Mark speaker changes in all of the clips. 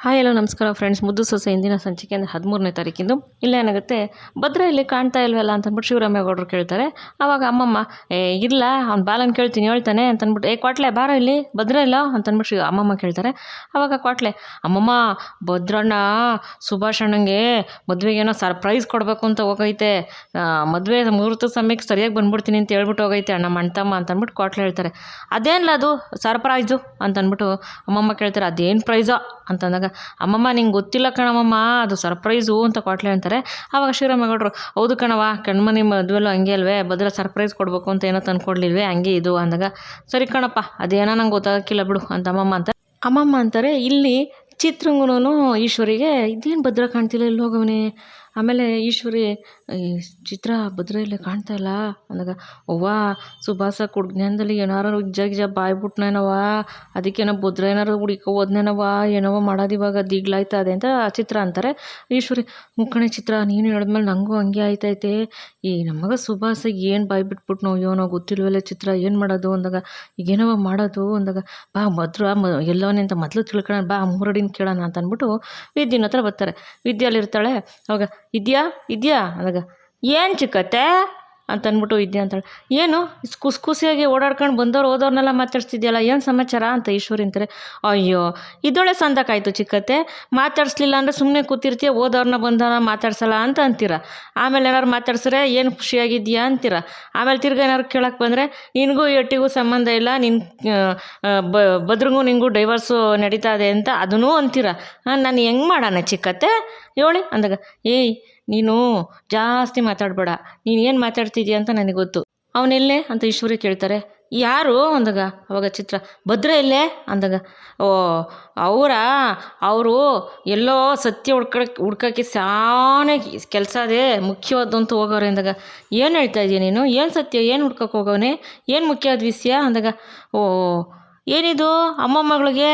Speaker 1: Hi hello ನಮಸ್ಕಾರ friends. ಮುದ್ದು ಸೊಸೆ ಇಂದಿನ ಸಂಚಿಕೆ ಅಂದರೆ 13ನೇ ತಾರೀಕಿಂದು ಇಲ್ಲೇನಾಗುತ್ತೆ, ಭದ್ರ ಇಲ್ಲಿ ಕಾಣ್ತಾ ಇಲ್ವಲ್ಲ ಅಂತಂದ್ಬಿಟ್ಟು ಶಿವರಾಮೇಗೌಡರು ಕೇಳ್ತಾರೆ. ಆವಾಗ ಅಮ್ಮಮ್ಮ ಇಲ್ಲ ಅವ್ನು ಬಾಲನ್ ಕೇಳ್ತೀನಿ ಹೇಳ್ತಾನೆ ಅಂತಂದ್ಬಿಟ್ಟು ಕ್ವಾಟ್ಲೆ ಬಾರೋ ಇಲ್ಲಿ ಭದ್ರ ಇಲ್ಲ ಅಂತಂದ್ಬಿಟ್ಟು ಅಮ್ಮಮ್ಮ ಕೇಳ್ತಾರೆ. ಆವಾಗ ಕ್ವಾಟ್ಲೆ ಅಮ್ಮಮ್ಮ ಭದ್ರಣ್ಣ ಸುಭಾಷ್ ಅಣ್ಣಂಗೆ ಮದುವೆಗೆ ಏನೋ ಸರ್ಪ್ರೈಸ್ ಕೊಡಬೇಕು ಅಂತ ಹೋಗೈತೆ, ಮದುವೆ ಮುಹೂರ್ತ ಸಮಯಕ್ಕೆ ಸರಿಯಾಗಿ ಬಂದ್ಬಿಡ್ತೀನಿ ಅಂತ ಹೇಳ್ಬಿಟ್ಟು ಹೋಗೈತೆ ಅಣ್ಣ ಮಣ್ತಮ್ಮ ಅಂತಂದ್ಬಿಟ್ಟು ಕ್ವಾಟ್ಲೆ ಹೇಳ್ತಾರೆ. ಅದೇನಿಲ್ಲ ಅದು ಸರ್ಪ್ರೈಸು ಅಂತಂದ್ಬಿಟ್ಟು ಅಮ್ಮಮ್ಮ ಕೇಳ್ತಾರೆ. ಅದೇನು ಪ್ರೈಸೋ ಅಂತಂದಾಗ ಅಮ್ಮಮ್ಮ ನಿಂಗೆ ಗೊತ್ತಿಲ್ಲ ಕಣಮ್ಮಮ್ಮ ಅದು ಸರ್ಪ್ರೈಸು ಅಂತ ಕ್ವಾಟ್ಲೆ ಅಂತಾರೆ. ಆವಾಗ ಶಿವರಾಮೇಗೌಡರು ಹೌದು ಕಣವ ಕಣ್ಮನಿ ಮದುವೆಲ್ಲೂ ಹಂಗೆ ಅಲ್ವೇ ಭದ್ರ ಸರ್ಪ್ರೈಸ್ ಕೊಡಬೇಕು ಅಂತ ಏನೋ ತಂದ್ಕೊಡ್ಲಿಲ್ವೇ ಹಂಗೆ ಇದು ಅಂದಾಗ ಸರಿ ಕಣಪ್ಪ ಅದೇನೋ ನಂಗೆ ಗೊತ್ತಾಗಕ್ಕಿಲ್ಲ ಬಿಡು ಅಂತ ಅಮ್ಮಮ್ಮ ಅಂತಾರೆ. ಇಲ್ಲಿ ಚಿತ್ರಂಗೂ ಈಶ್ವರಿಗೆ ಇದೇನು ಭದ್ರ ಕಾಣ್ತಿಲ್ಲ ಇಲ್ಲಿ ಹೋಗವನೇ. ಆಮೇಲೆ ಈಶ್ವರಿ ಚಿತ್ರ ಭದ್ರ ಇಲ್ಲೇ ಕಾಣ್ತಾ ಇಲ್ಲ ಅಂದಾಗ ಅವ್ವ ಸುಭಾಸ ಜ್ಞಾನದಲ್ಲಿ ಏನಾರು ಗಿಜ ಬಾಯ್ಬಿಟ್ನೇನವ, ಅದಕ್ಕೇನೋ ಭದ್ರ ಏನಾರು ಹುಡುಕೋ ಹೋದ್ನೇನವ, ಏನವ ಮಾಡೋದು ಇವಾಗ ದಿಗ್ಲಾಯ್ತದೆ ಅಂತ ಚಿತ್ರ ಅಂತಾರೆ. ಈಶ್ವರಿ ಮುಕ್ಕಣೆ ಚಿತ್ರ ನೀನು ಹೇಳಿದ್ಮೇಲೆ ನನಗೂ ಹಂಗೆ ಆಯ್ತೈತೆ, ಈ ನಮಗ ಸುಭಾಸ ಏನು ಬಾಯ್ ಬಿಟ್ಬಿಟ್ನೋ ಏನೋ ಗೊತ್ತಿಲ್ವಲ್ಲ ಚಿತ್ರ ಏನು ಮಾಡೋದು ಅಂದಾಗ ಈಗೇನವ ಮಾಡೋದು ಅಂದಾಗ ಬಾ ಭದ್ರ ಎಲ್ಲವನೇ ಅಂತ ಮೊದಲು ತಿಳ್ಕೊಳ್ಳೋಣ ಬಾ ಮೂರಡಿನ ಕೇಳೋಣ ಅಂತ ಅಂದ್ಬಿಟ್ಟು ವಿದ್ಯನ ಹತ್ರ ಬರ್ತಾರೆ. ವಿದ್ಯಾಲಿರ್ತಾಳೆ. ಅವಾಗ ಇದೆಯಾ ಅಂದಾಗ ಏನು ಚಿಕ್ಕತ್ತೆ ಅಂತ ಅಂದ್ಬಿಟ್ಟು ವಿದ್ಯಾ ಅಂತಾಳೆ. ಏನು ಖುಷಿಯಾಗಿ ಓಡಾಡ್ಕೊಂಡು ಬಂದವ್ರು ಹೋದವ್ರನ್ನೆಲ್ಲ ಮಾತಾಡ್ಸ್ತಿದ್ಯಲ್ಲ ಏನು ಸಮಾಚಾರ ಅಂತ ಈಶ್ವರಿ ಅಂತಾರೆ. ಅಯ್ಯೋ ಇದೊಳೆ ಸಂದಕ್ಕಾಯ್ತು ಚಿಕ್ಕತ್ತೆ, ಮಾತಾಡಿಸ್ಲಿಲ್ಲ ಅಂದರೆ ಸುಮ್ಮನೆ ಕೂತಿರ್ತೀಯ, ಓದೋರನ್ನ ಬಂದವ್ರನ್ನ ಮಾತಾಡ್ಸಲ್ಲ ಅಂತ ಅಂತೀರ, ಆಮೇಲೆ ಏನಾರು ಮಾತಾಡ್ಸಿದ್ರೆ ಏನು ಖುಷಿಯಾಗಿದ್ಯಾ ಅಂತೀರ, ಆಮೇಲೆ ತಿರ್ಗಿ ಏನಾರು ಕೇಳಕ್ಕೆ ಬಂದರೆ ನಿನಗೂ ಎಟ್ಟಿಗೂ ಸಂಬಂಧ ಇಲ್ಲ, ಭದ್ರಿಗೂ ನಿನಗೂ ಡೈವರ್ಸು ನಡೀತಾ ಇದೆ ಅಂತ ಅದನ್ನೂ ಅಂತೀರ. ನಾನು ಹೆಂಗೆ ಮಾಡೋಣ ಚಿಕ್ಕತ್ತೆ ಹೇಳಿ ಅಂದಾಗ ನೀನು ಜಾಸ್ತಿ ಮಾತಾಡಬೇಡ, ನೀನು ಏನು ಮಾತಾಡ್ತಿದ್ಯಾ ಅಂತ ನನಗೆ ಗೊತ್ತು. ಅವನೆಲ್ಲೇ ಅಂತ ಈಶ್ವರಿ ಕೇಳ್ತಾರೆ. ಯಾರು ಅಂದಾಗ ಅವಾಗ ಚಿತ್ರ ಭದ್ರ ಎಲ್ಲೇ ಅಂದಾಗ ಅವರು ಎಲ್ಲೋ ಸತ್ಯ ಹುಡ್ಕೋಕ್ಕೆ ಸಾನೇ ಕೆಲಸ ಅದೇ ಮುಖ್ಯವಾದಂತ ಹೋಗೋರೆ ಅಂದಾಗ ಏನು ಹೇಳ್ತಾ ಇದೀಯ ನೀನು, ಏನು ಸತ್ಯ, ಏನು ಹುಡ್ಕೋಕೆ ಹೋಗೋನೆ, ಏನು ಮುಖ್ಯವಾದ ವಿಷಯ ಅಂದಾಗ ಏನಿದು ಅಮ್ಮಮ್ಮಗಳಿಗೆ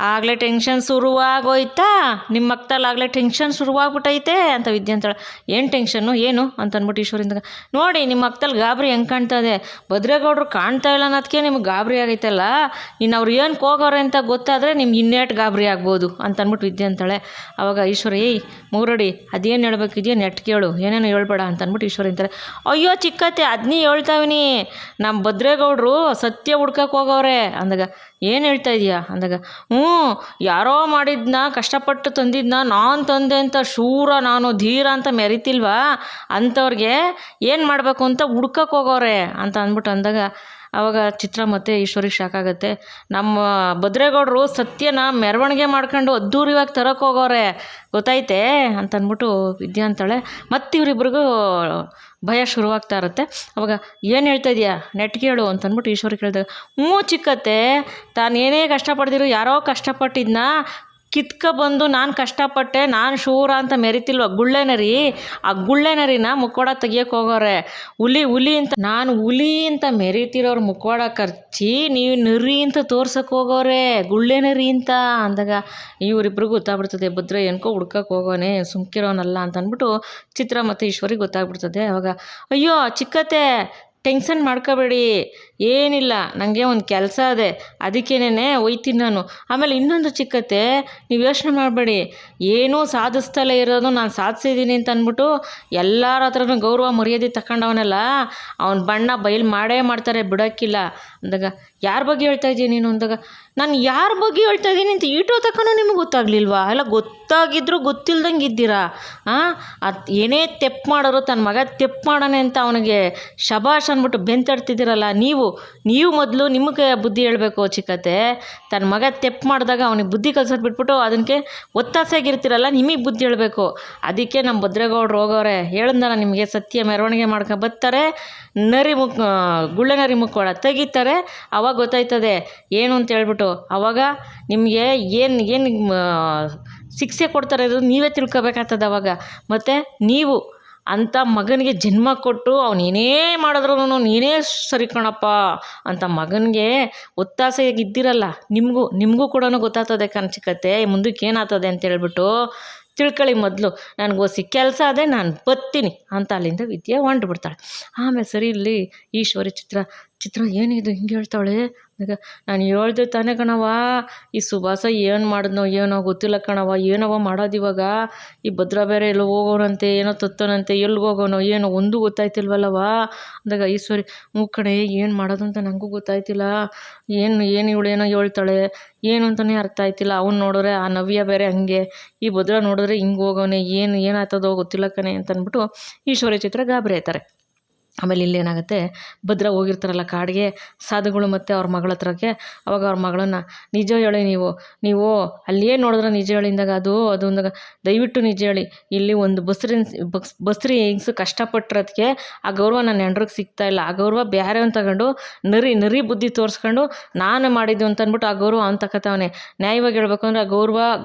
Speaker 1: ಆಗಲೇ ಟೆನ್ಷನ್ ಶುರುವಾಗೋಯ್ತಾ, ನಿಮ್ಮ ಮಕ್ಕದಲ್ಲಿ ಆಗಲೇ ಟೆನ್ಷನ್ ಶುರುವಾಗ್ಬಿಟ್ಟೈತೆ ಅಂತ ವಿದ್ಯೆ ಅಂತಾಳೆ. ಏನು ಟೆನ್ಷನ್ನು ಏನು ಅಂತ ಅಂದ್ಬಿಟ್ಟು ಈಶ್ವರಿಂದಾಗ ನೋಡಿ ನಿಮ್ಮ ಮಕ್ಕದಲ್ಲಿ ಗಾಬರಿ ಹೆಂಗೆ ಕಾಣ್ತಾ ಇದೆ, ಭದ್ರೇಗೌಡರು ಕಾಣ್ತಾ ಇಲ್ಲ ಅನ್ನೋದಕ್ಕೆ ನಿಮ್ಗೆ ಗಾಬರಿ ಆಗೈತಲ್ಲ, ಇನ್ನು ಅವ್ರು ಏನಕ್ಕೆ ಹೋಗೋರೆ ಅಂತ ಗೊತ್ತಾದರೆ ನಿಮ್ಗೆ ಇನ್ನೇಟು ಗಾಬರಿ ಆಗ್ಬೋದು ಅಂತ ಅಂದ್ಬಿಟ್ಟು ವಿದ್ಯೆ ಅಂತಾಳೆ. ಆವಾಗ ಈಶ್ವರಿ ಮೂರಡಿ ಅದೇನು ಹೇಳ್ಬೇಕಿದೆಯೋ ನೆಟ್ ಕೇಳು, ಏನೇನು ಹೇಳ್ಬೇಡ ಅಂತ ಅಂದ್ಬಿಟ್ಟು ಈಶ್ವರಿ ಅಂತಾರೆ. ಅಯ್ಯೋ ಚಿಕ್ಕತ್ತೆ ಅದನ್ನೇ ಹೇಳ್ತಾವಿನಿ, ನಮ್ಮ ಭದ್ರೇಗೌಡರು ಸತ್ಯ ಹುಡ್ಕಕ್ಕೆ ಹೋಗೋರೆ ಅಂದಾಗ ಏನು ಹೇಳ್ತಾ ಇದೀಯಾ ಅಂದಾಗ ಯಾರೋ ಮಾಡಿದ್ನ ಕಷ್ಟಪಟ್ಟು ತಂದಿದ್ನ ನಾನು ತಂದೆ ಅಂತ ಶೂರ ನಾನು ಧೀರ ಅಂತ ಮೆರಿತಿಲ್ವಾ ಅಂಥವ್ರಿಗೆ ಏನು ಮಾಡಬೇಕು ಅಂತ ಹುಡ್ಕಕ್ಕೆ ಹೋಗೋರೆ ಅಂತ ಅಂದ್ಬಿಟ್ಟು ಅಂದಾಗ ಆವಾಗ ಚಿತ್ರ ಮತ್ತು ಈಶ್ವರಿಗೆ ಶಾಕ್ ಆಗುತ್ತೆ. ನಮ್ಮ ಭದ್ರೇಗೌಡರು ಸತ್ಯನ ಮೆರವಣಿಗೆ ಮಾಡ್ಕೊಂಡು ಅದ್ದೂರಿಯಾಗಿ ತರಕ್ಕೆ ಹೋಗೋರೆ ಗೊತ್ತೈತೆ ಅಂತ ಅಂದ್ಬಿಟ್ಟು ವಿದ್ಯಾ ಅಂತಾಳೆ. ಮತ್ತು ಇವರಿಬ್ರಿಗೂ ಭಯ ಶುರುವಾಗ್ತಾ ಇರುತ್ತೆ. ಅವಾಗ ಏನು ಹೇಳ್ತಾ ಇದೆಯಾ ನೆಟ್ಗೆ ಹೇಳು ಅಂತಂದ್ಬಿಟ್ಟು ಈಶ್ವರಿ ಕೇಳಿದಾಗ ಚಿಕ್ಕತ್ತೆ ತಾನೇನೇ ಕಷ್ಟಪಡ್ದಿರೋ ಯಾರೋ ಕಷ್ಟಪಟ್ಟಿದ್ನ ಬಂದು ನಾನು ಕಷ್ಟಪಟ್ಟೆ ನಾನು ಶೂರ ಅಂತ ಮೆರಿತಿಲ್ವ ಗುಳ್ಳೆನರಿ, ಆ ಗುಳ್ಳೆನರಿನ ಮುಕ್ಕೋಡ ತೆಗಿಯೋಕೆ ಹೋಗೋರೆ, ಹುಲಿ ಅಂತ ನಾನು ಹುಲಿ ಅಂತ ಮೆರಿತಿರೋರು ಮುಕ್ಕೋಡ ಖರ್ಚಿ ನೀವು ನರಿ ಅಂತ ತೋರ್ಸಕ್ಕೆ ಹೋಗೋರೆ ಗುಳ್ಳೆನರಿ ಅಂತ ಅಂದಾಗ ಇವರಿಬ್ರಿಗೂ ಗೊತ್ತಾಗ್ಬಿಡ್ತದೆ ಭದ್ರ ಏನಕೋ ಹುಡ್ಕಕ್ಕೆ ಹೋಗೋನೆ ಸುಮ್ಕಿರೋನಲ್ಲ ಅಂತ ಅಂದ್ಬಿಟ್ಟು ಚಿತ್ರ ಮತ್ತು ಈಶ್ವರಿಗೆ ಗೊತ್ತಾಗ್ಬಿಡ್ತದೆ. ಅವಾಗ ಅಯ್ಯೋ ಚಿಕ್ಕತ್ತೆ ಟೆನ್ಷನ್ ಮಾಡ್ಕೋಬೇಡಿ, ಏನಿಲ್ಲ ನನಗೆ ಒಂದು ಕೆಲಸ ಅದೇ ಅದಕ್ಕೇನೆ ಒಯ್ತೀನಿ ನಾನು. ಆಮೇಲೆ ಇನ್ನೊಂದು ಚಿಕ್ಕತ್ತೆ ನೀವು ಯೋಚನೆ ಮಾಡಬೇಡಿ, ಏನೂ ಸಾಧಿಸ್ತಲೇ ಇರೋದು ನಾನು ಸಾಧಿಸಿದ್ದೀನಿ ಅಂತ ಅಂದ್ಬಿಟ್ಟು ಎಲ್ಲರ ಹತ್ರನೂ ಗೌರವ ಮರ್ಯಾದೆ ತಗೊಂಡವನೆಲ್ಲ ಅವನ ಬಣ್ಣ ಬಯಲು ಮಾಡೇ ಮಾಡ್ತಾರೆ ಬಿಡೋಕ್ಕಿಲ್ಲ ಅಂದಾಗ ಯಾರ ಬಗ್ಗೆ ಹೇಳ್ತಾ ಇದ್ದೀನಿ ನೀನು ಅಂದಾಗ ನಾನು ಯಾರ ಬಗ್ಗೆ ಹೇಳ್ತಾ ಇದ್ದೀನಿ ಅಂತ ಈಟೋ ತಕ್ಕನೂ ನಿಮಗೆ ಗೊತ್ತಾಗಲಿಲ್ವಾ, ಎಲ್ಲ ಗೊತ್ತಾಗಿದ್ರು ಗೊತ್ತಿಲ್ದಂಗೆ ಇದ್ದೀರಾ. ಅದು ಏನೇ ತೆಪ್ಪು ಮಾಡೋರು ತನ್ನ ಮಗ ತೆಪ್ಪು ಮಾಡೋಣ ಅಂತ ಅವನಿಗೆ ಶಬಾಷ್ ಅಂದ್ಬಿಟ್ಟು ಬೆಂತಡ್ತಿದ್ದೀರಲ್ಲ ನೀವು ಮೊದಲು ನಿಮಗೆ ಬುದ್ಧಿ ಹೇಳಬೇಕು ಚಿಕ್ಕತ್ತೆ. ತನ್ನ ಮಗ ತೆಪ್ಪು ಮಾಡಿದಾಗ ಅವನಿಗೆ ಬುದ್ಧಿ ಕಲ್ಸೋದು ಬಿಟ್ಬಿಟ್ಟು ಅದಕ್ಕೆ ಒತ್ತಾಸೆಯಾಗಿರ್ತೀರಲ್ಲ ನಿಮಗೆ ಬುದ್ಧಿ ಹೇಳಬೇಕು. ಅದಕ್ಕೆ ನಮ್ಮ ಭದ್ರೇಗೌಡರು ಹೋಗೋರೆ ಹೇಳಿದ್ನಲ್ಲ ನಿಮಗೆ ಸತ್ಯ ಮೆರವಣಿಗೆ ಮಾಡ್ಕೊಂಡು ಬರ್ತಾರೆ, ಗುಳ್ಳೆ ನರಿ ಮುಕ್ಕೋಳ ತೆಗಿತಾರೆ, ಅವಾಗ ಗೊತ್ತಾಯ್ತದೆ ಏನು ಅಂತ ಹೇಳ್ಬಿಟ್ಟು ಅವಾಗ ನಿಮಗೆ ಏನು ಶಿಕ್ಷೆ ಕೊಡ್ತಾರೆ ಅದು ನೀವೇ ತಿಳ್ಕೊಬೇಕಾಗ್ತದೆ ಅವಾಗ. ಮತ್ತು ನೀವು ಅಂಥ ಮಗನಿಗೆ ಜನ್ಮ ಕೊಟ್ಟು ಅವನು ಏನೇ ಮಾಡಿದ್ರು ನೀನೇ ಸರಿ ಕಣಪ್ಪ ಅಂತ ಮಗನಿಗೆ ಒತ್ತಾಸೆಯಾಗಿದ್ದಿರಲ್ಲ, ನಿಮಗೂ ಕೂಡ ಗೊತ್ತಾಗ್ತದೆ ಕನ್ಸಿಕತ್ತೆ ಮುಂದಕ್ಕೆ ಏನಾಗ್ತದೆ ಅಂತ ಹೇಳ್ಬಿಟ್ಟು ತಿಳ್ಕೊಳ್ಳಿ. ಮೊದಲು ನನಗೋಸಿ ಕೆಲಸ ಅದೇ ನಾನು ಬರ್ತೀನಿ ಅಂತ ಅಲ್ಲಿಂದ ವಿದ್ಯೆ ಹೊಂಟು ಬಿಡ್ತಾಳೆ. ಆಮೇಲೆ ಸರಿ ಇಲ್ಲಿ ಈಶ್ವರಿ ಚಿತ್ರ ಚಿತ್ರ ಏನಿದು ಹಿಂಗೆ ಹೇಳ್ತಾಳೆ ಈಗ ನಾನು ಹೇಳ್ದೆ ತಾನೇ ಕಣವ, ಈ ಸುಭಾಸ ಏನು ಮಾಡಿದ್ನೋ ಏನೋ ಗೊತ್ತಿಲ್ಲ ಕಣವ, ಏನವ ಮಾಡೋದು ಇವಾಗ. ಈ ಭದ್ರ ಬೇರೆ ಎಲ್ಲೋ ಹೋಗೋನಂತೆ, ಏನೋ ತತ್ತೋನಂತೆ, ಎಲ್ಲಿಗೆ ಹೋಗೋನೋ ಏನೋ ಒಂದು ಗೊತ್ತಾಯ್ತಿಲ್ವಲ್ಲವ ಅಂದಾಗ ಈಶ್ವರಿ ಕಣೆ ಏನು ಮಾಡೋದು ಅಂತ ನನಗೂ ಗೊತ್ತಾಯ್ತಿಲ್ಲ, ಏನು ಇವಳೇನೋ ಹೇಳ್ತಾಳೆ ಏನು ಅಂತಲೇ ಅರ್ಥ ಆಯ್ತಿಲ್ಲ. ಅವ್ನು ನೋಡಿದ್ರೆ ಆ ನವ್ಯ ಬೇರೆ ಹಂಗೆ, ಈ ಭದ್ರ ನೋಡಿದ್ರೆ ಹಿಂಗೆ ಹೋಗೋನೆ, ಏನಾಗ್ತದೋ ಗೊತ್ತಿಲ್ಲ ಕಣೆ ಅಂತ ಅಂದ್ಬಿಟ್ಟು ಈಶ್ವರಿ ಚಿತ್ರ ಗಾಬರಿ ಆಯ್ತಾರೆ. ಆಮೇಲೆ ಇಲ್ಲೇನಾಗುತ್ತೆ, ಭದ್ರ ಹೋಗಿರ್ತಾರಲ್ಲ ಕಾಡಿಗೆ ಸಾಧುಗಳು ಮತ್ತು ಅವ್ರ ಮಗಳ ಹತ್ರಕ್ಕೆ. ಅವಾಗ ಅವ್ರ ಮಗಳನ್ನ ನಿಜ ಹೇಳಿ, ನೀವು ಅಲ್ಲೇ ನೋಡಿದ್ರೆ ನಿಜ ಹೇಳಿಂದಾಗ ಅದು ಅಂದಾಗ ದಯವಿಟ್ಟು ನಿಜ ಹೇಳಿ, ಇಲ್ಲಿ ಒಂದು ಬಸ್ರಿ ಹೆಂಗ್ಸು ಕಷ್ಟಪಟ್ಟಿರೋದಕ್ಕೆ ಆ ಗೌರವ ನನ್ನ ಹೆಂಡ್ರಿಗೆ ಸಿಗ್ತಾಯಿಲ್ಲ. ಆ ಗೌರವ ಬೇರೆ ಅಂತ ತಗೊಂಡು ನರಿ ಬುದ್ಧಿ ತೋರಿಸ್ಕೊಂಡು ನಾನು ಮಾಡಿದ್ದು ಅಂತ ಅಂದ್ಬಿಟ್ಟು ಆ ಗೌರವ ಅವ್ನು ತಗೋತಾವನೆ. ನ್ಯಾಯವಾಗಿ ಹೇಳ್ಬೇಕು ಅಂದರೆ ಆ ಗೌರವ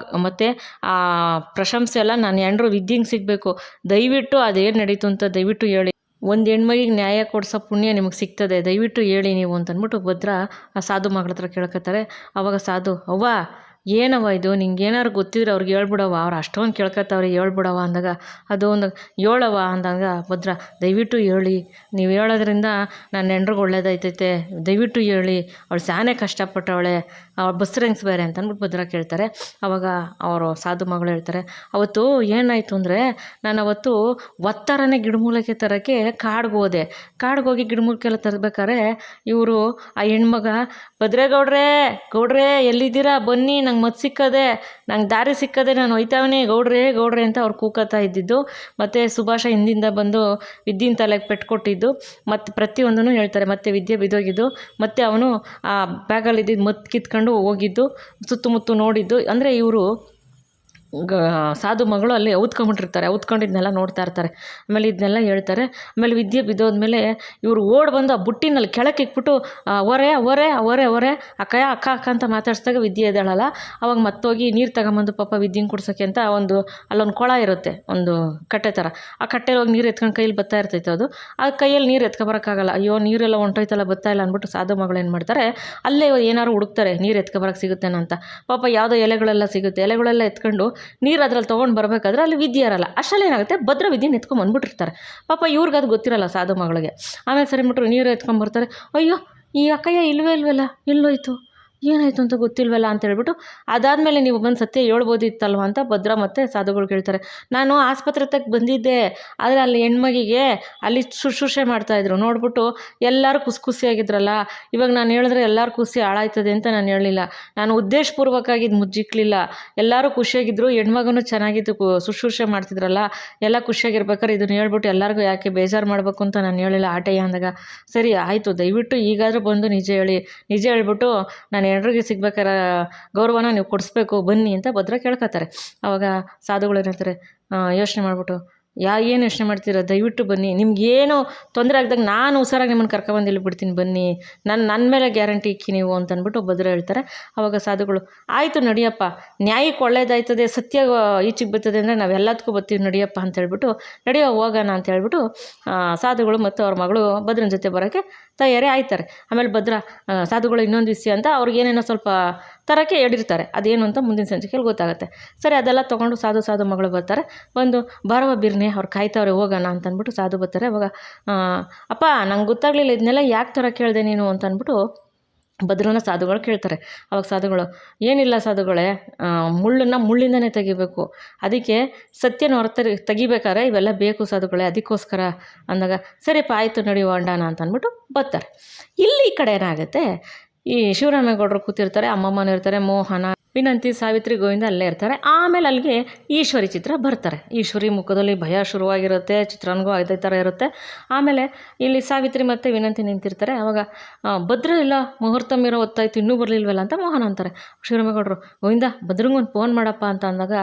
Speaker 1: ಮತ್ತು ಆ ಪ್ರಶಂಸೆ ಎಲ್ಲ ನನ್ನ ಹೆಂಡ್ರು ವಿದ್ಯೆಂಗೆ ಸಿಗಬೇಕು. ದಯವಿಟ್ಟು ಅದೇನು ನಡೀತು ಅಂತ ದಯವಿಟ್ಟು ಹೇಳಿ, ಒಂದು ಹೆಣ್ಮಗಿಗೆ ನ್ಯಾಯ ಕೊಡಿಸೋ ಪುಣ್ಯ ನಿಮಗೆ ಸಿಗ್ತದೆ, ದಯವಿಟ್ಟು ಹೇಳಿ ನೀವು ಅಂತಂದ್ಬಿಟ್ಟು ಭದ್ರ ಆ ಸಾಧು ಮಗಳ ಹತ್ರ ಕೇಳ್ಕೊತಾರೆ. ಆವಾಗ ಸಾಧು, ಅವ್ವ ಏನವ ಇದು, ನಿಂಗೆ ಏನಾರು ಗೊತ್ತಿದ್ರೆ ಅವ್ರಿಗೆ ಹೇಳ್ಬಿಡವ, ಅವ್ರು ಅಷ್ಟೊಂದು ಕೇಳ್ಕೊತಾವ್ರಿ ಹೇಳ್ಬಿಡವ ಅಂದಾಗ ಅದು ಒಂದು ಹೇಳವ ಅಂದಾಗ ಭದ್ರ ದಯವಿಟ್ಟು ಹೇಳಿ, ನೀವು ಹೇಳೋದ್ರಿಂದ ನನ್ನ ಹೆಂಡ್ರಿಗೆ ಒಳ್ಳೇದಾಯ್ತೈತೆ, ದಯವಿಟ್ಟು ಹೇಳಿ, ಅವಳು ಸ್ಯಾನೆ ಕಷ್ಟಪಟ್ಟವಳೆ, ಅವಳು ಬಸ್ರಂಗ್ಸ್ ಬೇರೆ ಅಂತ ಅಂದ್ಬಿಟ್ಟು ಭದ್ರ ಕೇಳ್ತಾರೆ. ಆವಾಗ ಅವರು ಸಾಧು ಮಗಳು ಹೇಳ್ತಾರೆ, ಅವತ್ತು ಏನಾಯಿತು ಅಂದರೆ ನಾನು ಅವತ್ತು ಒತ್ತಾರನೇ ಗಿಡಮೂಲಿಕೆ ತರೋಕ್ಕೆ ಕಾಡ್ಗೆ ಹೋಗಿ ಗಿಡಮೂಲಿಕೆಲ್ಲ ತರಬೇಕಾದ್ರೆ ಇವರು ಆ ಹೆಣ್ಮಗ, ಭದ್ರೇಗೌಡ್ರೆ ಎಲ್ಲಿದ್ದೀರಾ ಬನ್ನಿ, ನಂಗೆ ಮದ್ದು ಸಿಕ್ಕದೆ, ನಂಗೆ ದಾರಿ ಸಿಕ್ಕದೆ, ನಾನು ಹೋಯ್ತಾವನಿ ಗೌಡ್ರೆ ಅಂತ ಅವ್ರು ಕೂಕತ್ತಾ ಇದ್ದಿದ್ದು. ಮತ್ತು ಸುಭಾಷ ಹಿಂದಿಂದ ಬಂದು ವಿದ್ಯೆನ ತಲೆಗೆ ಪೆಟ್ಕೊಟ್ಟಿದ್ದು, ಮತ್ತು ಪ್ರತಿಯೊಂದನ್ನು ಹೇಳ್ತಾರೆ. ಮತ್ತು ವಿದ್ಯೆ ಬಿದ್ದೋಗಿದ್ದು, ಮತ್ತು ಅವನು ಆ ಬ್ಯಾಗಲ್ಲಿ ಇದ್ದಿದ್ದು ಮದ್ದು ಕಿತ್ಕೊಂಡು ಹೋಗಿದ್ದು, ಸುತ್ತಮುತ್ತ ನೋಡಿದ್ದು. ಅಂದರೆ ಇವರು ಸಾಧು ಮಗಳು ಅಲ್ಲಿ ಔತ್ಕೊಂಡಿದ್ನೆಲ್ಲ ನೋಡ್ತಾ ಇರ್ತಾರೆ. ಆಮೇಲೆ ಇದನ್ನೆಲ್ಲ ಹೇಳ್ತಾರೆ. ಆಮೇಲೆ ವಿದ್ಯೆ ಬಿದ್ದೋದ್ಮೇಲೆ ಇವರು ಓಡ್ ಬಂದು ಆ ಬುಟ್ಟಿನಲ್ಲಿ ಕೆಳಕ್ಕೆ ಇಕ್ಬಿಟ್ಟು ಒರೆ ಅಕ್ಕ ಅಂತ ಮಾತಾಡ್ಸಿದಾಗ ವಿದ್ಯೆ ಎದ್ದೇಳಲ್ಲ. ಅವಾಗ ಮತ್ತೋಗಿ ನೀರು ತಗೊಂಬಂದು ಪಾಪ ವಿದ್ಯೆನ ಕುಡ್ಸೋಕ್ಕೆ ಅಂತ ಅಲ್ಲೊಂದು ಕೊಳ ಇರುತ್ತೆ, ಒಂದು ಕಟ್ಟೆ ಥರ. ಆ ಕಟ್ಟೆಲಿ ಹೋಗಿ ನೀರು ಎತ್ಕೊಂಡು ಕೈಯಲ್ಲಿ ಬರ್ತಾ ಇರ್ತೈತೆ. ಅದು ಆ ಕೈಯಲ್ಲಿ ನೀರು ಎತ್ಕೊಬರೋಕ್ಕಾಗಲ್ಲ. ಅಯ್ಯೋ ನೀರೆಲ್ಲ ಹೊಂಟೋಯ್ತಲ್ಲ ಬರ್ತಾ ಇಲ್ಲ ಅಂದ್ಬಿಟ್ಟು ಸಾಧು ಮಗಳು ಏನು ಮಾಡ್ತಾರೆ, ಅಲ್ಲೇ ಏನಾದ್ರು ಹುಡುಕ್ತಾರೆ ನೀರು ಎತ್ಕೊಬರೋಕ್ಕೆ ಸಿಗುತ್ತೇನೋ ಅಂತ. ಪಾಪ ಯಾವುದೋ ಎಲೆಗಳೆಲ್ಲ ಸಿಗುತ್ತೆ, ಎಲೆಗಳೆಲ್ಲ ಎತ್ಕೊಂಡು ನೀರು ಅದ್ರಲ್ಲಿ ತೊಗೊಂಡು ಬರಬೇಕಾದ್ರೆ ಅಲ್ಲಿ ವಿದ್ಯೆ ಇರಲ್ಲ. ಅಷ್ಟರಲ್ಲಿ ಏನಾಗುತ್ತೆ, ಭದ್ರ ವಿದ್ಯೆನ ಎತ್ಕೊಂಡು ಬಂದ್ಬಿಟ್ಟಿರ್ತಾರೆ. ಪಾಪ ಇವ್ರಿಗೆ ಅದು ಗೊತ್ತಿರಲ್ಲ ಸಾಧು ಮಗಳಿಗೆ. ಆಮೇಲೆ ಸರಿ ಬಿಟ್ಟರು ನೀರು ಎತ್ಕೊಂಡ್ಬರ್ತಾರೆ. ಅಯ್ಯೋ ಈ ಅಕ್ಕಯ್ಯ ಎಲ್ಲೋಯ್ತು, ಏನಾಯಿತು ಅಂತ ಗೊತ್ತಿಲ್ವಲ್ಲ ಅಂತ ಹೇಳ್ಬಿಟ್ಟು, ಅದಾದಮೇಲೆ ನೀವು ಬಂದು ಸತ್ಯ ಹೇಳ್ಬೋದಿತ್ತಲ್ವ ಅಂತ ಭದ್ರ ಮತ್ತು ಸಾಧುಗಳು ಕೇಳ್ತಾರೆ. ನಾನು ಆಸ್ಪತ್ರೆ ತಕ್ಕ ಬಂದಿದ್ದೆ, ಆದರೆ ಅಲ್ಲಿ ಹೆಣ್ಮಗಿಗೆ ಅಲ್ಲಿ ಶುಶ್ರೂಷೆ ಮಾಡ್ತಾಯಿದ್ರು, ನೋಡ್ಬಿಟ್ಟು ಎಲ್ಲರೂ ಖುಷಿಯಾಗಿದ್ರಲ್ಲ, ಇವಾಗ ನಾನು ಹೇಳಿದ್ರೆ ಎಲ್ಲರೂ ಖುಷಿ ಹಾಳಾಯ್ತದೆ ಅಂತ ನಾನು ಹೇಳಲಿಲ್ಲ. ನಾನು ಉದ್ದೇಶಪೂರ್ವಕವಾಗಿದ್ದು ಮುಜ್ಜಿಕ್ಲಿಲ್ಲ, ಎಲ್ಲರೂ ಖುಷಿಯಾಗಿದ್ದರು, ಹೆಣ್ಮಗನೂ ಚೆನ್ನಾಗಿದ್ದು ಶುಶ್ರೂಷೆ ಮಾಡ್ತಿದ್ರಲ್ಲ, ಎಲ್ಲ ಖುಷಿಯಾಗಿರ್ಬೇಕಾದ್ರೆ ಇದನ್ನು ಹೇಳ್ಬಿಟ್ಟು ಎಲ್ಲರಿಗೂ ಯಾಕೆ ಬೇಜಾರು ಮಾಡಬೇಕು ಅಂತ ನಾನು ಹೇಳಿಲ್ಲ ಆಟಯ್ಯ ಅಂದಾಗ, ಸರಿ ಆಯಿತು ದಯವಿಟ್ಟು ಈಗಾದರೂ ಬಂದು ನಿಜ ಹೇಳ್ಬಿಟ್ಟು ನಾನು ಹೆಂಡ್ರಿಗೆ ಸಿಗ್ಬೇಕಾರೆ ಗೌರವನ ನೀವು ಕೊಡಿಸ್ಬೇಕು ಬನ್ನಿ ಅಂತ ಭದ್ರ ಕೇಳ್ಕೊತಾರೆ. ಆವಾಗ ಸಾಧುಗಳು ಏನಂತಾರೆ, ಯೋಚನೆ ಮಾಡಿಬಿಟ್ಟು, ಏನು ಯೋಚನೆ ಮಾಡ್ತೀರಾ, ದಯವಿಟ್ಟು ಬನ್ನಿ, ನಿಮ್ಗೇನು ತೊಂದರೆ ಆಗ್ದಾಗ ನಾನು ಹುಷಾರಾಗಿ ನಿಮ್ಮನ್ನು ಕರ್ಕೊಬಂದು ಇಲ್ಲಿ ಬಿಡ್ತೀನಿ ಬನ್ನಿ, ನನ್ನ ಮೇಲೆ ಗ್ಯಾರಂಟಿ ಇಕ್ಕಿ ನೀವು ಅಂತಂದ್ಬಿಟ್ಟು ಭದ್ರ ಹೇಳ್ತಾರೆ. ಆವಾಗ ಸಾಧುಗಳು, ಆಯಿತು ನಡಿಯಪ್ಪ, ನ್ಯಾಯಕ್ಕೆ ಒಳ್ಳೇದಾಯ್ತದೆ, ಸತ್ಯ ಈಚೆಗೆ ಬರ್ತದೆ ಅಂದರೆ ನಾವೆಲ್ಲದಕ್ಕೂ ಬರ್ತೀವಿ ನಡಿಯಪ್ಪ ಅಂತ ಹೇಳ್ಬಿಟ್ಟು, ನಡಿಯೋ ಹೋಗೋಣ ಅಂತ ಹೇಳ್ಬಿಟ್ಟು ಸಾಧುಗಳು ಮತ್ತು ಅವ್ರ ಮಗಳು ಭದ್ರನ ಜೊತೆ ಬರೋಕ್ಕೆ ತಯಾರಿ ಆಯ್ತಾರೆ. ಆಮೇಲೆ ಭದ್ರ ಸಾಧುಗಳು ಇನ್ನೊಂದು ವಿಷಯ ಅಂತ ಅವ್ರಿಗೆ ಏನೇನೋ ಸ್ವಲ್ಪ ತರೋಕ್ಕೆ ಹೇಳಿರ್ತಾರೆ, ಅದೇನು ಅಂತ ಮುಂದಿನ ಸಂಚಿಕೆಯಲ್ಲಿ ಗೊತ್ತಾಗುತ್ತೆ. ಸರಿ ಅದೆಲ್ಲ ತೊಗೊಂಡು ಸಾಧು ಮಗಳು ಬರ್ತಾರೆ. ಬಂದು ಬಾರವ ಬಿರ್ನೆ ಅವ್ರು ಕಾಯ್ತವ್ರೆ ಹೋಗೋಣ ಅಂತ ಅಂದ್ಬಿಟ್ಟು ಸಾಧು ಬರ್ತಾರೆ. ಅವಾಗ ಅಪ್ಪ ನಂಗೆ ಗೊತ್ತಾಗಲಿಲ್ಲ ಇದನ್ನೆಲ್ಲ ಯಾಕೆ ತರೋಕ್ಕೆ ಹೇಳಿದೆ ನೀನು ಅಂತ ಅಂದ್ಬಿಟ್ಟು ಭದ್ರನ ಸಾಧುಗಳು ಕೇಳ್ತಾರೆ. ಅವಾಗ ಸಾಧುಗಳು, ಏನಿಲ್ಲ ಸಾಧುಗಳೇ, ಮುಳ್ಳಿಂದನೇ ತೆಗಿಬೇಕು, ಅದಕ್ಕೆ ಸತ್ಯನ ತೆಗಿಬೇಕಾದ್ರೆ ಇವೆಲ್ಲ ಬೇಕು ಸಾಧುಗಳೇ, ಅದಕ್ಕೋಸ್ಕರ ಅಂದಾಗ ಸರಿಯಪ್ಪ ಆಯಿತು ನಡೆಯುವ ಅಂಡಾನ ಅಂತ ಅಂದ್ಬಿಟ್ಟು ಬರ್ತಾರೆ. ಇಲ್ಲಿ ಈ ಕಡೆ ಏನಾಗುತ್ತೆ, ಈ ಶಿವರಾಮೇಗೌಡರು ಕೂತಿರ್ತಾರೆ, ಅಮ್ಮಮ್ಮನೂ ಇರ್ತಾರೆ, ಮೋಹನ, ವಿನಂತಿ, ಸಾವಿತ್ರಿ, ಗೋವಿಂದ ಅಲ್ಲೇ ಇರ್ತಾರೆ. ಆಮೇಲೆ ಅಲ್ಲಿಗೆ ಈಶ್ವರಿ ಚಿತ್ರ ಬರ್ತಾರೆ. ಈಶ್ವರಿ ಮುಖದಲ್ಲಿ ಭಯ ಶುರುವಾಗಿರುತ್ತೆ, ಚಿತ್ರನಿಗೂ ಅದೇ ಥರ ಇರುತ್ತೆ. ಆಮೇಲೆ ಇಲ್ಲಿ ಸಾವಿತ್ರಿ ಮತ್ತು ವಿನಂತಿ ನಿಂತಿರ್ತಾರೆ. ಆವಾಗ ಭದ್ರ ಇಲ್ಲ, ಮುಹೂರ್ತ ಮೀರೋ ಹೊತ್ತಾಯ್ತು ಇನ್ನೂ ಬರಲಿಲ್ವಲ್ಲ ಅಂತ ಮೋಹನ ಅಂತಾರೆ. ಶಿವರಾಮೇಗೌಡರು, ಗೋವಿಂದ ಭದ್ರಂಗೊಂದು ಫೋನ್ ಮಾಡಪ್ಪ ಅಂತ ಅಂದಾಗ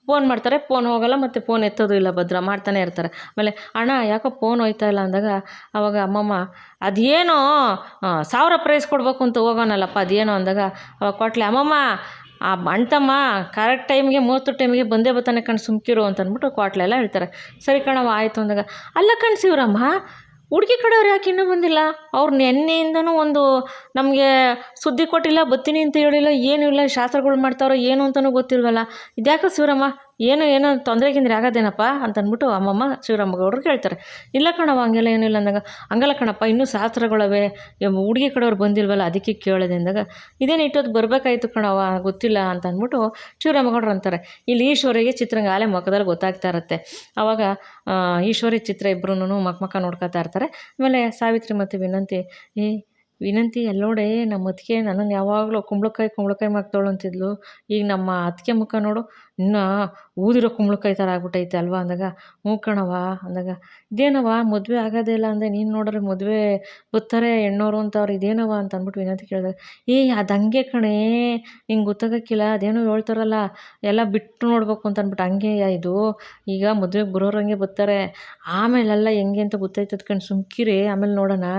Speaker 1: ಫೋನ್ ಮಾಡ್ತಾರೆ. ಫೋನ್ ಹೋಗಲ್ಲ, ಮತ್ತು ಫೋನ್ ಎತ್ತೋದು ಇಲ್ಲ, ಭದ್ರ ಮಾಡ್ತಾನೆ ಇರ್ತಾರೆ. ಆಮೇಲೆ ಅಣ್ಣ ಯಾಕೋ ಫೋನ್ ಹೋಯ್ತಾ ಇಲ್ಲ ಅಂದಾಗ ಆವಾಗ ಅಮ್ಮಮ್ಮ, ಅದೇನೋ 1000 ಪ್ರೈಸ್ ಕೊಡಬೇಕು ಅಂತ ಹೋಗೋಣಲ್ಲಪ್ಪ ಅದೇನೋ ಅಂದಾಗ ಅವಾಗ ಕೊಟ್ಲೆ, ಅಮ್ಮಮ್ಮ ಆ ಅಣ್ತಮ್ಮ ಕರೆಕ್ಟ್ ಟೈಮ್ಗೆ 30 ಟೈಮಿಗೆ ಬಂದೇ ಬರ್ತಾನೆ ಕಣ್ ಸುಮ್ಕಿರು ಅಂತ ಅಂದ್ಬಿಟ್ಟು ಕ್ವಾಟ್ಲೆಲ್ಲ ಹೇಳ್ತಾರೆ. ಸರಿ ಕಣವ ಆಯಿತು ಅಂದಾಗ, ಅಲ್ಲ ಕಣ್ಸಿವ್ರಮ್ಮ ಹುಡುಗಿ ಕಡೆಯವ್ರು ಯಾಕೆ ಇನ್ನೂ ಬಂದಿಲ್ಲ, ಅವ್ರು ನೆನ್ನೆಯಿಂದನೂ ಒಂದು ನಮಗೆ ಸುದ್ದಿ ಕೊಟ್ಟಿಲ್ಲ, ಬತ್ತೀನಿ ಅಂತ ಹೇಳಿಲ್ಲ, ಏನೂ ಇಲ್ಲ, ಶಾಸ್ತ್ರಗಳು ಮಾಡ್ತಾವ್ರೋ ಏನು ಅಂತಲೂ ಗೊತ್ತಿಲ್ವಲ್ಲ, ಇದ್ಯಾಕೋ ಶಿವರಮ್ಮ ಏನೋ ತೊಂದರೆಗಿಂದ್ರೆ ಆಗೋದೇನಪ್ಪ ಅಂತಂದ್ಬಿಟ್ಟು ಅಮ್ಮಮ್ಮ ಶಿವರಾಮಗೌಡರು ಕೇಳ್ತಾರೆ. ಇಲ್ಲ ಕಣವ ಹಂಗೆಲ್ಲ ಏನಿಲ್ಲ ಅಂದಾಗ, ಹಂಗಲ್ಲ ಕಣಪ್ಪ ಇನ್ನೂ ಶಾಸ್ತ್ರಗಳವೆ, ಹುಡುಗಿ ಕಡೆಯವ್ರು ಬಂದಿಲ್ವಲ್ಲ ಅದಕ್ಕೆ ಕೇಳಿದೆ ಅಂದಾಗ, ಇದೇನು ಇಟ್ಟೊತ್ತು ಬರಬೇಕಾಯ್ತು ಕಣವ ಗೊತ್ತಿಲ್ಲ ಅಂತ ಅಂದ್ಬಿಟ್ಟು ಶಿವರಾಮಗೌಡರು ಅಂತಾರೆ. ಇಲ್ಲಿ ಈಶ್ವರಿಗೆ ಚಿತ್ರಂಗ ಆಲೆ ಮುಖದಲ್ಲಿ ಗೊತ್ತಾಗ್ತಾ ಇರುತ್ತೆ. ಆವಾಗ ಈಶ್ವರಿ ಚಿತ್ರ ಇಬ್ಬರೂ ಮಕ್ಕ ನೋಡ್ಕೊತಾ ಇರ್ತಾರೆ. ಆಮೇಲೆ ಸಾವಿತ್ರಿ ಮತ್ತು ವಿನಂತಿ, ವಿನಂತಿ ಅಲ್ಲೋಡೆ ನಮ್ಮ ಅತ್ತಿಗೆ ನನ್ನನ್ನು ಯಾವಾಗಲೂ ಕುಂಬಳಕಾಯಿ ಮಾಡ್ತಾಳು ಅಂತಿದ್ಲು, ಈಗ ನಮ್ಮ ಅತ್ತಿಗೆ ಮುಖ ನೋಡು ಇನ್ನು ಊದಿರೋ ಕುಂಬಳಕಾಯಿ ಥರ ಆಗ್ಬಿಟ್ಟೈತೆ ಅಲ್ವಾ ಅಂದಾಗ, ಹ್ಞೂ ಕಣವ ಅಂದಾಗ, ಇದೇನವ ಮದುವೆ ಆಗೋದೇ ಇಲ್ಲ ಅಂದೆ, ನೀನು ನೋಡ್ರೆ ಮದುವೆ ಬರ್ತಾರೆ ಹೆಣ್ಣೋರು ಅಂತವ್ರು, ಇದೇನವ ಅಂತ ಅಂದ್ಬಿಟ್ಟು ವಿನಂತಿ ಕೇಳಿದಾಗ, ಅದು ಹಂಗೆ ಕಣೇ ಹಿಂಗೆ ಗೊತ್ತಾಗಕ್ಕಿಲ್ಲ, ಅದೇನೋ ಹೇಳ್ತಾರಲ್ಲ ಎಲ್ಲ ಬಿಟ್ಟು ನೋಡ್ಬೇಕು ಅಂತ ಅಂದ್ಬಿಟ್ಟು ಹಂಗೆ ಇದು ಈಗ ಮದುವೆಗೆ ಬರೋರಂಗೆ ಬರ್ತಾರೆ, ಆಮೇಲೆಲ್ಲ ಹೆಂಗೆ ಅಂತ ಗೊತ್ತಾಯ್ತದ ಕಣ್ ಸುಮ್ಕಿರಿ, ಆಮೇಲೆ ನೋಡೋಣ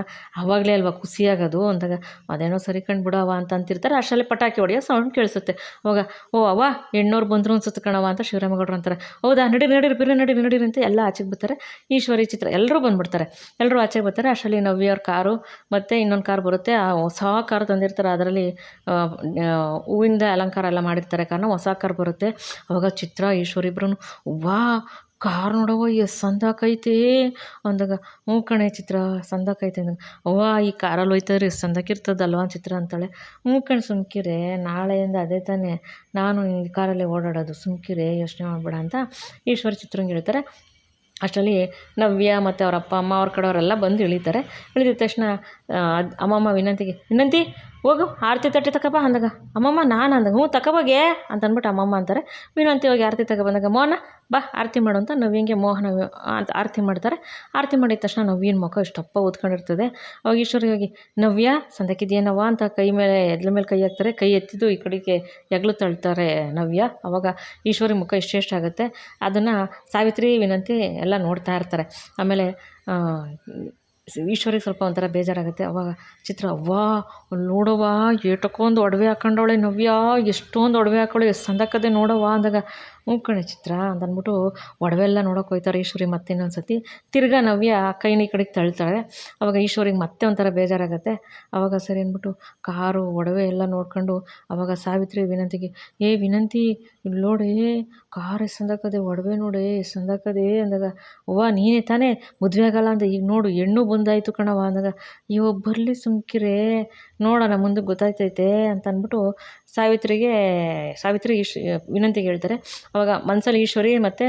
Speaker 1: ಆವಾಗಲೇ ಅಲ್ವಾ ಖುಷಿಯಾಗೋದು ಅಂದಾಗ, ಅದೇನೋ ಸರಿ ಕಣ್ ಬಿಡವ ಅಂತ ಅಂತಿರ್ತಾರೆ. ಅಷ್ಟರಲ್ಲಿ ಪಟಾಕಿ ಹೊಡೆಯೋ ಸೌಂಡ್ ಕೇಳಿಸುತ್ತೆ. ಅವಾಗ ಓ ಅವ್ವ ಹೆಣ್ಣೋರು ಬಂದರು ಅನ್ಸುತ್ತೆ ಕಣವ ಅಂತ ಶಿವರಾಮಗೌಡರು ಅಂತಾರೆ. ಹೌದಾ ನಡೀರಿ ನಡೀರಿ ಅಂತ ಎಲ್ಲ ಆಚೆಗೆ ಬರ್ತಾರೆ. ಈಶ್ವರಿ ಚಿತ್ರ ಎಲ್ಲರೂ ಬಂದುಬಿಡ್ತಾರೆ. ಎಲ್ಲರೂ ಆಚೆಗೆ ಬರ್ತಾರೆ. ಅಷ್ಟರಲ್ಲಿ ನವ್ಯವ್ರ ಕಾರು ಮತ್ತು ಇನ್ನೊಂದು ಕಾರು ಬರುತ್ತೆ. ಆ ಹೊಸ ಕಾರು ತಂದಿರ್ತಾರೆ, ಅದರಲ್ಲಿ ಹೂವಿಂದ ಅಲಂಕಾರ ಎಲ್ಲ ಮಾಡಿರ್ತಾರೆ ಕಾರಣ ಹೊಸ ಕಾರು ಬರುತ್ತೆ. ಅವಾಗ ಚಿತ್ರ ಈಶ್ವರಿ ಇಬ್ರು ವಾ ಕಾರ್ ನೋಡವ್ವ ಎಷ್ಟು ಸಂದಾಕೈತೆ ಅಂದಾಗ, ಹ್ಞೂ ಕಣೆ ಚಿತ್ರ ಸಂದಾಕೈತೆ ಅಂದಾಗ, ಅವ್ವ ಈ ಕಾರಲ್ಲಿ ಹೋಯ್ತಾದ್ರೆ ಎಷ್ಟು ಸಂದಾಕಿರ್ತದಲ್ವ ಚಿತ್ರ ಅಂತಾಳೆ. ಹ್ಞೂ ಕಣೆ ಸುಮ್ಕಿರೆ, ನಾಳೆಯಿಂದ ಅದೇ ತಾನೇ ನಾನು ಈ ಕಾರಲ್ಲೇ ಓಡಾಡೋದು, ಸುಮ್ಕಿರೆ ಯೋಚನೆ ಮಾಡಬೇಡ ಅಂತ ಈಶ್ವರ ಚಿತ್ರಂಗೆ ಹೇಳ್ತಾರೆ. ಅಷ್ಟರಲ್ಲಿ ನವ್ಯ ಮತ್ತು ಅವ್ರ ಅಪ್ಪ ಅಮ್ಮ ಅವ್ರ ಕಡೆಯವರೆಲ್ಲ ಬಂದು ಇಳಿತಾರೆ. ಇಳಿದ ತಕ್ಷಣ ಅಮ್ಮಮ್ಮ ವಿನಂತಿ ಹೋಗು ಆರತಿ ತಟ್ಟೆ ತಗೋಬಾ ಅಂದಾಗ, ಅಮ್ಮಮ್ಮ ನಾನು ಅಂದಾಗ, ಹ್ಞೂ ತಗೋಬೋಗೆ ಅಂತ ಅಂದ್ಬಿಟ್ಟು ಅಮ್ಮಮ್ಮ ಅಂತಾರೆ. ವಿನಂತಿ ಹೋಗಿ ಆರತಿ ತಗೊಬಂದಾಗ, ಮೋಹನ ಬಾ ಆರತಿ ಮಾಡು ಅಂತ ನವ್ಯಂಗೆ ಮೋಹನ ಅಂತ ಆರತಿ ಮಾಡ್ತಾರೆ. ಆರತಿ ಮಾಡಿದ ತಕ್ಷಣ ನವ್ಯನ ಮುಖ ಇಷ್ಟಪ್ಪ ಓದ್ಕೊಂಡಿರ್ತದೆ. ಅವಾಗ ಈಶ್ವರಿ ಹೋಗಿ, ನವ್ಯ ಸಂದಕ್ಕಿದೆಯೇನವ್ವ ಅಂತ ಕೈ ಮೇಲೆ ಎದ್ಲ ಮೇಲೆ ಕೈ ಹಾಕ್ತಾರೆ. ಕೈ ಎತ್ತಿದ್ದು ಈ ಕಡೆಗೆ ಎಗ್ಲು ತಳ್ತಾರೆ ನವ್ಯ. ಅವಾಗ ಈಶ್ವರಿ ಮುಖ ಆಗುತ್ತೆ. ಅದನ್ನು ಸಾವಿತ್ರಿ ವಿನಂತಿ ಎಲ್ಲ ನೋಡ್ತಾ ಇರ್ತಾರೆ. ಆಮೇಲೆ ಈಶ್ವರಿಗೆ ಸ್ವಲ್ಪ ಒಂಥರ ಬೇಜಾರಾಗುತ್ತೆ. ಅವಾಗ ಚಿತ್ರ ಅವ್ವಾ ಅಲ್ಲಿ ನೋಡವ್ವ ಏಟಕ್ಕೊಂದು ಒಡವೆ ಹಾಕೊಂಡವಳೆ ನವ್ಯ, ಎಷ್ಟೊಂದು ಒಡವೆ ಹಾಕೊಳ್ಳಿ ಎಷ್ಟು ಸಂದಕ್ಕದೆ ನೋಡವ್ವ ಅಂದಾಗ, ಹ್ಞೂ ಕಣೆ ಚಿತ್ರ ಅಂತ ಅಂದ್ಬಿಟ್ಟು ಒಡವೆ ಎಲ್ಲ ನೋಡೋಕೆ ಹೋಗ್ತಾರೆ ಈಶ್ವರಿ. ಮತ್ತೆ ಇನ್ನೊಂದು ಸತಿ ತಿರ್ಗಾ ನವ್ಯ ಕೈನ ಈ ಕಡೆಗೆ ತಳ್ತಾಳೆ. ಅವಾಗ ಈಶ್ವರಿಗೆ ಮತ್ತೆ ಒಂಥರ ಬೇಜಾರಾಗುತ್ತೆ. ಅವಾಗ ಸರಿ ಅಂದ್ಬಿಟ್ಟು ಕಾರು ಒಡವೆ ಎಲ್ಲ ನೋಡ್ಕೊಂಡು ಅವಾಗ ಸಾವಿತ್ರಿ ವಿನಂತಿಗೆ, ವಿನಂತಿ ಇಲ್ಲಿ ನೋಡಿ ಕಾರ್ ಎಷ್ಟು ಸಂದಾಕದೆ, ಒಡವೆ ನೋಡಿ ಎಷ್ಟು ಸಂದಾಕದೆ ಅಂದಾಗ, ಅವ್ವ ನೀನೇ ತಾನೇ ಮದುವೆ ಆಗಲ್ಲ ಅಂತ, ಈಗ ನೋಡು ಹೆಣ್ಣು ಬಂದಾಯಿತು ಕಣವ ಅಂದಾಗ, ಬರಲಿ ಸುಮ್ಕಿರೇ ನೋಡೋಣ ಮುಂದಕ್ಕೆ ಗೊತ್ತಾಯ್ತೈತೆ ಅಂತ ಅಂದ್ಬಿಟ್ಟು ಸಾವಿತ್ರಿ ವಿನಂತಿಗೆ ಹೇಳ್ತಾರೆ. ಅವಾಗ ಮನಸ್ಸಲ್ಲಿ ಈಶ್ವರಿ ಮತ್ತು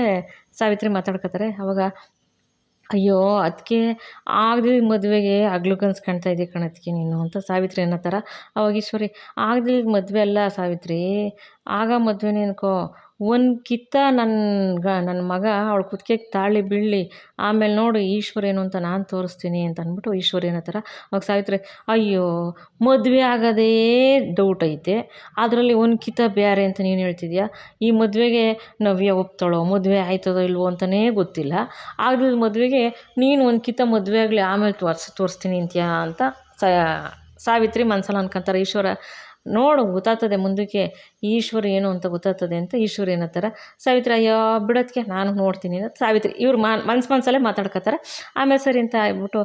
Speaker 1: ಸಾವಿತ್ರಿ ಮಾತಾಡ್ಕೊತಾರೆ. ಅವಾಗ ಅಯ್ಯೋ ಅದಕ್ಕೆ ಆಗದಿದ್ದ ಮದುವೆಗೆ ಹಗ್ಲು ಕನಸು ಕಾಣ್ತಾ ಇದ್ದೀಯ ಕಣತ್ಗೆ ನೀನು ಅಂತ ಸಾವಿತ್ರಿ ಅನ್ನೋ ಅವಾಗ ಈಶ್ವರಿ, ಆಗದಿದ್ದ ಮದುವೆ ಅಲ್ಲ ಸಾವಿತ್ರಿ, ಆಗ ಮದುವೆನೇ ಅನ್ಕೋ, ಒಂದು ಕಿತ್ತ ನನ್ನ ಮಗ ಅವಳ ಕುತ್ತಿಗೆಗೆ ತಾಳಿ ಬೀಳಲಿ, ಆಮೇಲೆ ನೋಡು ಈಶ್ವರ ಏನು ಅಂತ ನಾನು ತೋರಿಸ್ತೀನಿ ಅಂತ ಅಂದ್ಬಿಟ್ಟು ಈಶ್ವರಿ ಅನ್ನೋ ಅವಾಗ ಸಾವಿತ್ರಿ, ಅಯ್ಯೋ ಮದುವೆ ಆಗೋದೇ ಡೌಟ್ ಐತೆ, ಅದರಲ್ಲಿ ಒಂದು ಕಿತ್ತ ಬೇರೆ ಅಂತ ನೀನು ಹೇಳ್ತಿದ್ಯಾ, ಈ ಮದುವೆಗೆ ನವ್ಯ ಒಪ್ತಾಳೋ ಮದುವೆ ಆಯ್ತದೋ ಇಲ್ವೋ ಅಂತಲೇ ಗೊತ್ತಿಲ್ಲ, ಆಗದಿದ್ದ ಮದುವೆಗೆ ನೀನು ಒಂದು ಕಿತ್ತ ಮದುವೆ ಆಗಲಿ ಆಮೇಲೆ ತೋರಿಸ್ತೀನಿ ಅಂತೀಯಾ ಅಂತ ಸಾವಿತ್ರಿ ಮನಸ್ಸಲ್ಲಿ ಅನ್ಕೊಂತಾರೆ. ಈಶ್ವರ ನೋಡು ಗೊತ್ತಾಗ್ತದೆ ಮುಂದಕ್ಕೆ ಈಶ್ವರ ಏನು ಅಂತ ಗೊತ್ತಾಗ್ತದೆ ಅಂತ ಈಶ್ವರ ಏನತ್ತಾರೆ. ಸಾವಿತ್ರಿ ಅಯ್ಯೋ ಬಿಡೋದಕ್ಕೆ ನಾನು ನೋಡ್ತೀನಿ ಅಂತ ಸಾವಿತ್ರಿ ಇವ್ರು ಮನಸ್ಸಲ್ಲೇ ಮಾತಾಡ್ಕೊತಾರೆ. ಆಮೇಲೆ ಸರಿ ಅಂತ ಆಗ್ಬಿಟ್ಟು,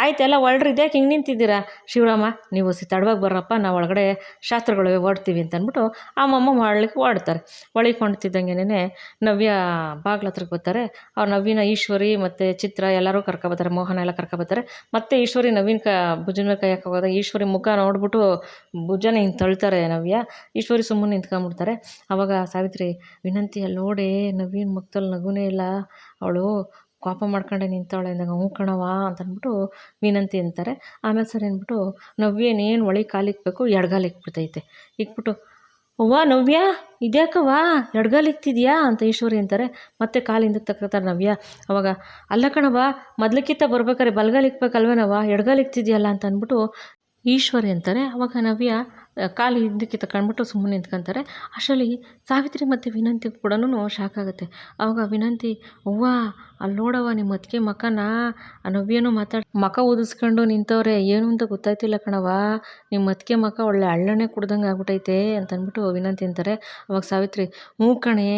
Speaker 1: ಆಯ್ತೆಲ್ಲ ಒಳ್ರಿ ಇದ್ಯಾಕೆ ಹಿಂಗೆ ನಿಂತಿದ್ದೀರಾ ಶಿವರಾಮ, ನೀವು ತಡವಾಗಿ ಬರ್ರಪ್ಪ, ನಾವು ಒಳಗಡೆ ಶಾಸ್ತ್ರಗಳು ಹೊಡ್ತೀವಿ ಅಂತ ಅಂದ್ಬಿಟ್ಟು ಅಮ್ಮಮ್ಮ ಮಾಡ್ಲಿಕ್ಕೆ ಹೊಡ್ತಾರೆ. ಒಳಗೆ ಹೊಣ್ತಿದ್ದಂಗೆನೇ ನವ್ಯ ಬಾಗ್ಲ ಹತ್ರಕ್ಕೆ ಬರ್ತಾರೆ. ಅವ್ರು ನವ್ಯನ ಈಶ್ವರಿ ಮತ್ತು ಚಿತ್ರ ಎಲ್ಲರೂ ಕರ್ಕೊಬರ್ತಾರೆ, ಮೋಹನ ಎಲ್ಲ ಕರ್ಕೊಬರ್ತಾರೆ. ಮತ್ತು ಈಶ್ವರಿ ನವೀನ ಭುಜದ ಮೇಲೆ ಕೈ ಹಾಕೋದಾಗ ಈಶ್ವರಿ ಮುಖ ನೋಡ್ಬಿಟ್ಟು ಭುಜನ ಹಿಂಗೆ ತಳ್ತಾರೆ ನವ್ಯ. ಈಶ್ವರಿ ಸುಮ್ಮನೆ ನಿಂತ್ಕೊಂಡ್ಬಿಡ್ತಾರೆ. ಆವಾಗ ಸಾವಿತ್ರಿ ವಿನಂತಿ ಅಲ್ಲಿ ನೋಡಿ ನವೀನ ಮುಖದಲ್ಲಿ ನಗುನೇ ಇಲ್ಲ, ಅವಳು ಕೋಪ ಮಾಡ್ಕೊಂಡೆ ನಿಂತವಳೆ ಅಂದಾಗ, ಹ್ಞೂ ಕಣವ ಅಂತ ಅಂದ್ಬಿಟ್ಟು ವಿನಂತಿ ಅಂತಾರೆ. ಆಮೇಲೆ ಸರಿ ಅಂದ್ಬಿಟ್ಟು ನವ್ಯನೇನು ಒಳಗೆ ಕಾಲಿಕ್ಬೇಕು ಎಡಗಾಲು ಇಕ್ಬಿಡ್ತೈತೆ. ಇಕ್ಬಿಟ್ಟು, ಅವ್ವ ನವ್ಯ ಇದ್ಯಾಕವ್ವ ಎಡಗಾಲು ಇಕ್ತಿದ್ಯಾ ಅಂತ ಈಶ್ವರಿ ಅಂತಾರೆ. ಮತ್ತೆ ಕಾಲಿಂದ ತಕ್ಕೋತಾರೆ ನವ್ಯ. ಅವಾಗ ಅಲ್ಲ ಕಣವ ಮೊದ್ಲಕ್ಕಿಂತ ಬರ್ಬೇಕಾರೆ ಬಲಗಾಲು ಇಕ್ಬೇಕಲ್ವೇನವ, ಎಡಗಾಲು ಇಕ್ತಿದ್ಯಲ್ಲ ಅಂತ ಅಂದ್ಬಿಟ್ಟು ಈಶ್ವರಿ ಅಂತಾರೆ. ಅವಾಗ ನವ್ಯ ಕಾಲು ಹಿಂದಕ್ಕೆ ತಗೊಂಡ್ಬಿಟ್ಟು ಸುಮ್ಮನೆ ನಿಂತ್ಕೊಂತಾರೆ. ಅಷ್ಟರಲ್ಲಿ ಸಾವಿತ್ರಿ ಮತ್ತು ವಿನಂತಿ ಕೂಡ ಶಾಕ್ ಆಗುತ್ತೆ. ಆವಾಗ ವಿನಂತಿ, ಅವ್ವ ಅಲ್ಲಿ ನೋಡವ್ವ ನಿಮ್ಮ ಅತ್ತಿಗೆ ಮಖನ, ಆ ನವ್ಯನೂ ಮಖ ಊದಿಸ್ಕೊಂಡು ನಿಂತವ್ರೆ, ಏನು ಅಂತ ಗೊತ್ತಾಯ್ತಿಲ್ಲ ಕಣವ, ನಿಮ್ಮ ಅತ್ತಿಗೆ ಮಖ ಒಳ್ಳೆ ಹಳ್ಳನೇ ಕುಡ್ದಂಗೆ ಆಗ್ಬಿಟ್ಟೈತೆ ಅಂತ ಅಂದ್ಬಿಟ್ಟು ವಿನಂತಿ ಅಂತಾರೆ. ಅವಾಗ ಸಾವಿತ್ರಿ, ಹ್ಞೂ ಕಣೆ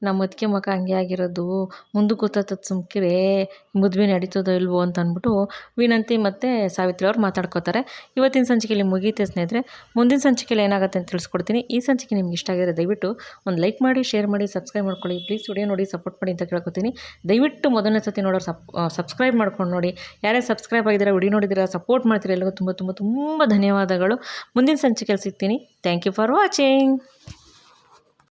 Speaker 1: ನಮ್ಮ ಅತ್ತಿಗೆ ಮಖ ಹಂಗೆ ಆಗಿರೋದು, ಮುಂದಕ್ಕೆ ಗೊತ್ತಾಗ್ತದೆ ಸುಮ್ಕಿರೇ, ಮದುವೆ ನಡೀತದೋ ಇಲ್ವೋ ಅಂತ ಅಂದ್ಬಿಟ್ಟು ವಿನಂತಿ ಮತ್ತು ಸಾವಿತ್ರಿ ಅವ್ರು ಮಾತಾಡ್ಕೋತಾರೆ. ಇವತ್ತಿನ ಸಂಚಿಕೆಯಲ್ಲಿ ಮುಗೀತೆ ಸ್ನೇಹಿತರೆ. ಮುಂದಿನ ಸಂಚಿಕೆಯಲ್ಲಿ ಏನಾಗುತ್ತೆ ಅಂತ ತಿಳಿಸ್ಕೊಡ್ತೀನಿ. ಈ ಸಂಚಿಕೆ ನಿಮ್ಗೆ ಇಷ್ಟ ಆಗಿದ್ರೆ ದಯವಿಟ್ಟು ಒಂದು ಲೈಕ್ ಮಾಡಿ, ಶೇರ್ ಮಾಡಿ, ಸಬ್ಸ್ಕ್ರೈಬ್ ಮಾಡ್ಕೊಳ್ಳಿ. ಪ್ಲೀಸ್ ವಿಡಿಯೋ ನೋಡಿ ಸಪೋರ್ಟ್ ಮಾಡಿ ಅಂತ ಕೇಳ್ಕೊತೀನಿ. ದಯವಿಟ್ಟು ಮೊದಲನೇ ಸತಿ ನೋಡೋರು ಸಬ್ಸ್ಕ್ರೈಬ್ ಮಾಡ್ಕೊಂಡು ನೋಡಿ. ಯಾರೇ ಸಬ್ಸ್ಕ್ರೈಬ್ ಆಗಿದ್ದೀರಾ, ವಿಡಿಯೋ ನೋಡಿದ್ದೀರಾ, ಸಪೋರ್ಟ್ ಮಾಡ್ತೀರಾ, ಎಲ್ಲರಿಗೂ ತುಂಬ ತುಂಬ ತುಂಬ ಧನ್ಯವಾದಗಳು. ಮುಂದಿನ ಸಂಚಿಕೆಯಲ್ಲಿ ಸಿಗ್ತೀನಿ. Thank you for watching.